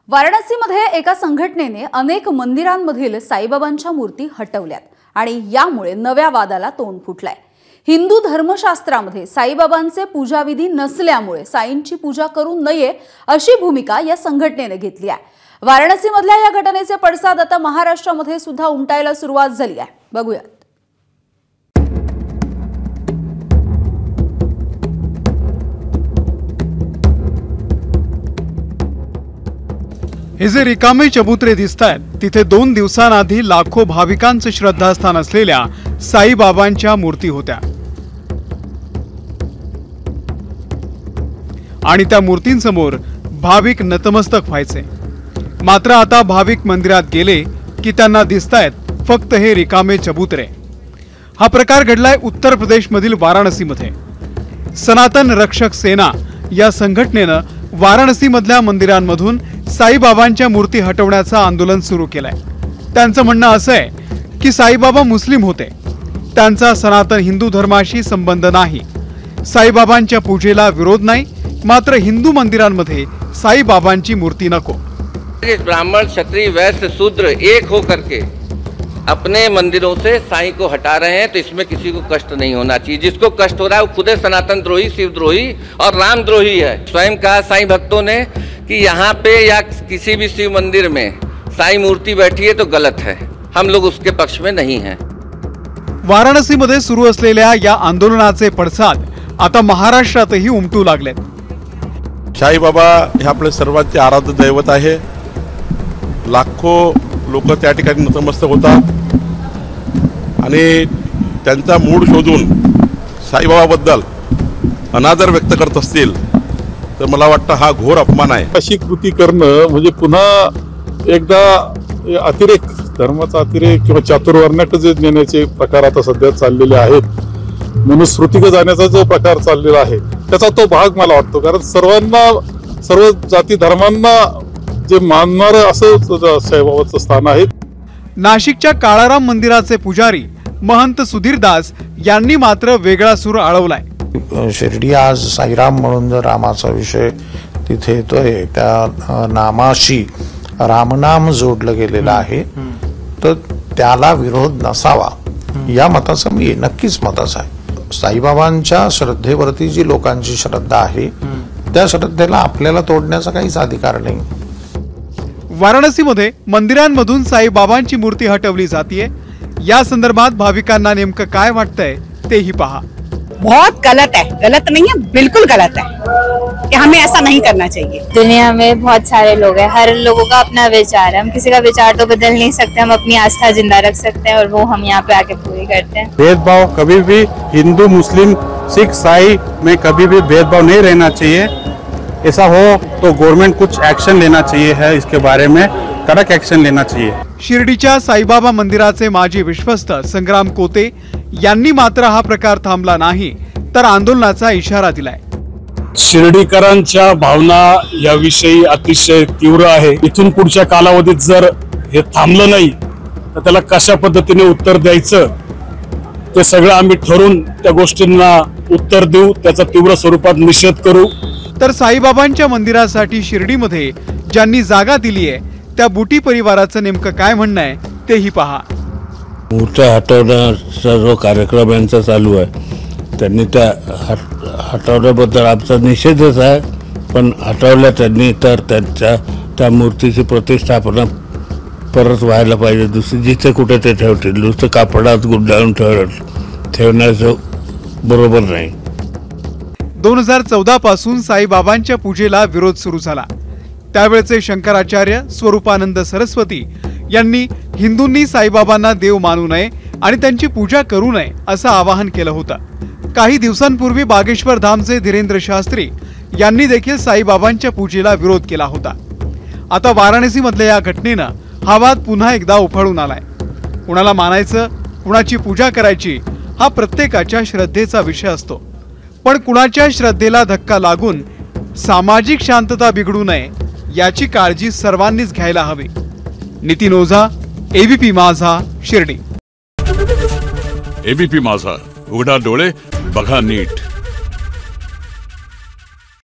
वाराणसीमध्ये एका संघटनेने अनेक मंदिरांमधील साईबाबांच्या मूर्ती हटवल्यात आणि यामुळे नव्या वादाला तोंड फुटलंय। हिंदू धर्मशास्त्रामध्ये साईबाबांचे पूजाविधी नसल्यामुळे साईंची पूजा करू नये अशी भूमिका या संघटनेने घेतली आहे। वाराणसीमधल्या या घटनेचे पडसाद आता महाराष्ट्रामध्ये सुद्धा उमटायला सुरुवात झाली आहे। बघूयात। हे जे रिकामे चबुतरे दिसतात तिथे 2 दिवसांआधी लाखो भाविकांचे श्रद्धास्थान असलेल्या साईबाबांच्या मूर्ती होत्या आणि त्या मूर्तींसमोर भाविक नतमस्तक व्हायचे। मात्र आता भाविक मंदिरात गेले की त्यांना दिसतायत फक्त हे रिकामे चबुतरे। हा प्रकार घडलाय उत्तर प्रदेशमधील वाराणसीमध्ये। सनातन रक्षक सेना या संघटनेनं वाराणसीमधल्या मंदिरांमधून साईबाबांच्या मूर्ती हटवण्याचं आंदोलन सुरू केलंय। त्यांचं म्हणणं असं आहे की साईबाबा मुस्लिम होते, त्यांचा सनातन हिंदू धर्माशी संबंध नाही। साईबाबांच्या पूजेला विरोध नाही, मात्र हिंदू मंदिरांमध्ये साईबाबांची मूर्ती नको। ब्राह्मण क्षत्रिय वैश्य शूद्र एक होकर के अपने मंदिरों से साईं को हटा रहे हैं, तो इसमें किसी को कष्ट नहीं होना चाहिए। जिसको कष्ट हो रहा है वो खुद सनातन द्रोही, शिवद्रोही और रामद्रोही है। स्वयं कहा साईं भक्तों ने कि यहाँ पे या किसी भी शिव मंदिर में साईं मूर्ति बैठी है तो गलत है, हम लोग उसके पक्ष में नहीं हैं। वाराणसीमध्ये सुरू असलेल्या या आंदोलनाचे पडसाद आता महाराष्ट्रातही उमटू लागलेत। साईबाबा हे आपले सर्वांचे आराध्य दैवत आहे। लाखो लोक त्या ठिकाणी नतमस्तक होतात आणि त्यांचा मूळ शोधून साईबाबाबद्दल अनादर व्यक्त करत असतील तर मला वाटतं हा घोर अपमान आहे। अशी कृती करणं म्हणजे पुन्हा एकदा अतिरेक, धर्माचा अतिरेक किंवा चातुर्वर्ण्याकडे जे नेण्याचे प्रकार आता सध्या चाललेले आहेत, मनुस्मृतीकडे जाण्याचा जो प्रकार चाललेला आहे त्याचा तो भाग मला वाटतो। कारण सर्वांना, सर्व जाती धर्मांना जे मानणार असं साईबाबाचं स्थान आहे। नाशिकच्या काळाराम मंदिराचे पुजारी महंत सुधीरदास यांनी मात्र वेगळा सूर आळवलाय। शिर्डी आज साईराम म्हणून जर रामाचा विषय तिथे येतोय, त्या नामाशी रामनाम जोडलं गेलेलं आहे, तर त्याला विरोध नसावा या मताचं मी नक्कीच मतच आहे। साईबाबांच्या श्रद्धेवरती जी लोकांची श्रद्धा आहे त्या श्रद्धेला आपल्याला तोडण्याचा काहीच अधिकार नाही। वाराणसीमध्ये मंदिरांमधून साईबाबांची मूर्ती हटवली जातीये। या संदर्भात भाविकांना नेमकं काय वाटतंय तेही पहा। बहुत गलत है, गलत नहीं है, बिल्कुल गलत है कि हमें ऐसा नहीं करना चाहिए। दुनिया में बहुत सारे लोग हैं, हर लोगों का अपना विचार है, हम किसी का विचार तो बदल नहीं सकते, हम अपनी आस्था जिंदा रख सकते हैं और वो हम यहाँ पे आके पूरी करते हैं। भेदभाव कभी भी हिंदू मुस्लिम सिख ईसाई में कभी भी भेदभाव नहीं रहना चाहिए। ऐसा हो तो गवर्नमेंट कुछ एक्शन लेना चाहिए है, इसके बारे में कड़क एक्शन लेना चाहिए। शिर्डीच्या साईबाबा मंदिराचे माजी विश्वस्त संग्राम कोते यांनी मात्र हा प्रकार थांबला नाही तर आंदोलनाचा इशारा दिलाय। शिर्डीकरांच्या भावना याविषयी अतिशय तीव्र आहे। इथून पुढच्या कालावधीत जर हे थांबलं नाही तर त्याला कशा पद्धतीने उत्तर द्यायचं ते सगळं आम्ही ठरवून त्या गोष्टींना उत्तर देऊ, त्याचा तीव्र स्वरूपात निषेध करू। तर साईबाबांच्या मंदिरासाठी शिर्डीमध्ये ज्यांनी जागा दिली आहे त्या बुटी परिवाराचं नेमकं काय म्हणणं आहे तेही पहा। मूर्त्या हटवण्याचा जो कार्यक्रम यांचा चालू आहे, त्यांनी त्या हटवण्याबद्दल आमचा निषेधच आहे, पण हटवल्या त्यांनी तर त्यांच्या त्या मूर्तीची प्रतिष्ठापना परत व्हायला पाहिजे। दुसरी जिथे कुठे ते ठेवतील, नुसतं कापडात गुंडाळून ठेवण्याचं बरोबर नाही। 2014 पासून साईबाबांच्या पूजेला विरोध सुरू झाला। त्यावेळचे शंकराचार्य स्वरूपानंद सरस्वती यांनी हिंदूंनी साईबाबांना देव मानू नये आणि त्यांची पूजा करू नये असं आवाहन केलं होतं। काही दिवसांपूर्वी बागेश्वर धामचे धीरेंद्र शास्त्री यांनी देखील साईबाबांच्या पूजेला विरोध केला होता। आता वाराणसीमधल्या या घटनेनं हा वाद पुन्हा एकदा उफाळून आलाय। कुणाला मानायचं, कुणाची पूजा करायची हा प्रत्येकाच्या श्रद्धेचा विषय असतो, पण कुणाच्या श्रद्धेला धक्का लागून सामाजिक शांतता बिघडू नये याची काळजी सर्वांनीच घ्यायला हवी। नितीन ओझा, एबीपी माझा, शिर्डी। एबीपी माझा, उघडा डोळे बघा नीट।